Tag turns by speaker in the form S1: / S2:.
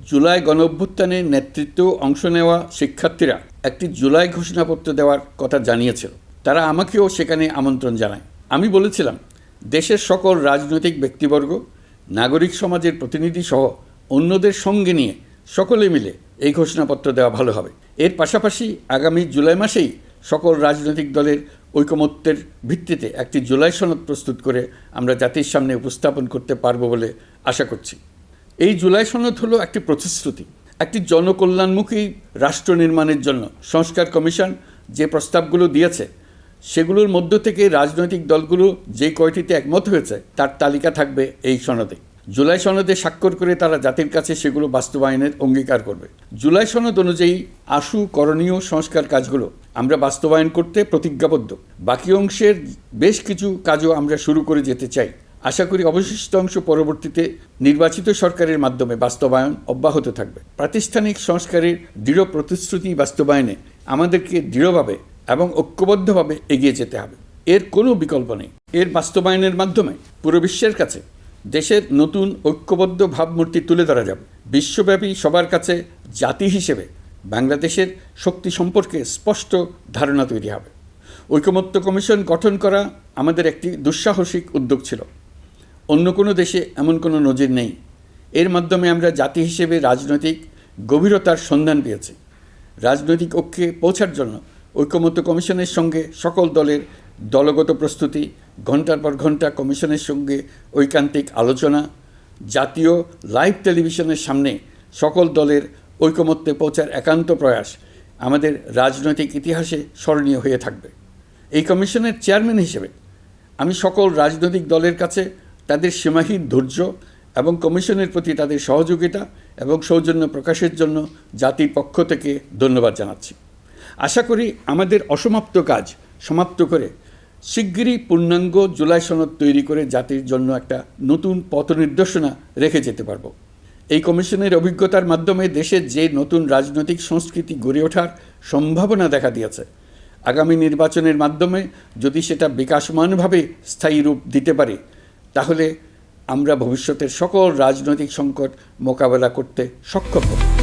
S1: জুলাই গণঅভ্যুত্থানে নেতৃত্ব অংশ নেওয়া শিক্ষার্থীরা একটি জুলাই ঘোষণাপত্র দেওয়ার কথা জানিয়েছিল। তারা আমাকেও সেখানে আমন্ত্রণ জানায়। আমি বলেছিলাম, দেশের সকল রাজনৈতিক ব্যক্তিবর্গ, নাগরিক সমাজের প্রতিনিধি সহ অন্যদের সঙ্গে নিয়ে সকলে মিলে এই ঘোষণাপত্র দেওয়া ভালো হবে। এর পাশাপাশি আগামী জুলাই মাসেই সকল রাজনৈতিক দলের ঐকমত্যের ভিত্তিতে একটি জুলাই সনদ প্রস্তুত করে আমরা জাতির সামনে উপস্থাপন করতে পারবো বলে আশা করছি। এই জুলাই সনদ হলো একটি প্রতিশ্রুতি, একটি জনকল্যাণমুখী রাষ্ট্র নির্মাণের জন্য সংস্কার কমিশন যে প্রস্তাবগুলো দিয়েছে সেগুলোর মধ্য থেকে রাজনৈতিক দলগুলো যে কয়টিতে একমত হয়েছে তার তালিকা থাকবে এই সনদে। জুলাই সনদে স্বাক্ষর করে তারা জাতির কাছে সেগুলো বাস্তবায়নের অঙ্গীকার করবে। জুলাই সনদ অনুযায়ী আশু করণীয় সংস্কার কাজগুলো আমরা বাস্তবায়ন করতে প্রতিজ্ঞাবদ্ধ। বাকি অংশের বেশ কিছু কাজও আমরা শুরু করে যেতে চাই। আশা করি অবশিষ্ট অংশ পরবর্তীতে নির্বাচিত সরকারের মাধ্যমে বাস্তবায়ন অব্যাহত থাকবে। প্রাতিষ্ঠানিক সংস্কারের দৃঢ় প্রতিশ্রুতি বাস্তবায়নে আমাদেরকে দৃঢ়ভাবে এবং ঐক্যবদ্ধভাবে এগিয়ে যেতে হবে। এর কোনো বিকল্প নেই। এর বাস্তবায়নের মাধ্যমে পুরো বিশ্বের কাছে দেশের নতুন ঐক্যবদ্ধ ভাবমূর্তি তুলে ধরা যাবে। বিশ্বব্যাপী সবার কাছে জাতি হিসেবে বাংলাদেশের শক্তি সম্পর্কে স্পষ্ট ধারণা তৈরি হবে। ঐকমত্য কমিশন গঠন করা আমাদের একটি দুঃসাহসিক উদ্যোগ ছিল। অন্য কোনো দেশে এমন কোনো নজির নেই। এর মাধ্যমে আমরা জাতি হিসেবে রাজনৈতিক গভীরতার সন্ধান পেয়েছি। রাজনৈতিক ঐক্যে পৌঁছার জন্য ঐকমত্য কমিশনের সঙ্গে সকল দলের দলগত প্রস্তুতি, ঘন্টার পর ঘন্টা কমিশনের সঙ্গে ঐকান্তিক আলোচনা, জাতীয় লাইভ টেলিভিশনের সামনে সকল দলের ঐকমত্যে পৌঁছার একান্ত প্রয়াস আমাদের রাজনৈতিক ইতিহাসে স্মরণীয় হয়ে থাকবে। এই কমিশনের চেয়ারম্যান হিসেবে আমি সকল রাজনৈতিক দলের কাছে তাদের সীমাহীন ধৈর্য এবং কমিশনের প্রতি তাদের সহযোগিতা এবং সৌজন্য প্রকাশের জন্য জাতির পক্ষ থেকে ধন্যবাদ জানাচ্ছি। আশা করি আমাদের অসমাপ্ত কাজ সমাপ্ত করে শিগগিরই পূর্ণাঙ্গ জুলাই সনদ তৈরি করে জাতির জন্য একটা নতুন পথ নির্দেশনা রেখে যেতে পারব। এই কমিশনের অভিজ্ঞতার মাধ্যমে দেশের যে নতুন রাজনৈতিক সংস্কৃতি গড়ে ওঠার সম্ভাবনা দেখা দিয়েছে, আগামী নির্বাচনের মাধ্যমে যদি সেটা বিকাশমানভাবে স্থায়ী রূপ দিতে পারে, তাহলে আমরা ভবিষ্যতের সকল রাজনৈতিক সংকট মোকাবেলা করতে সক্ষম হব।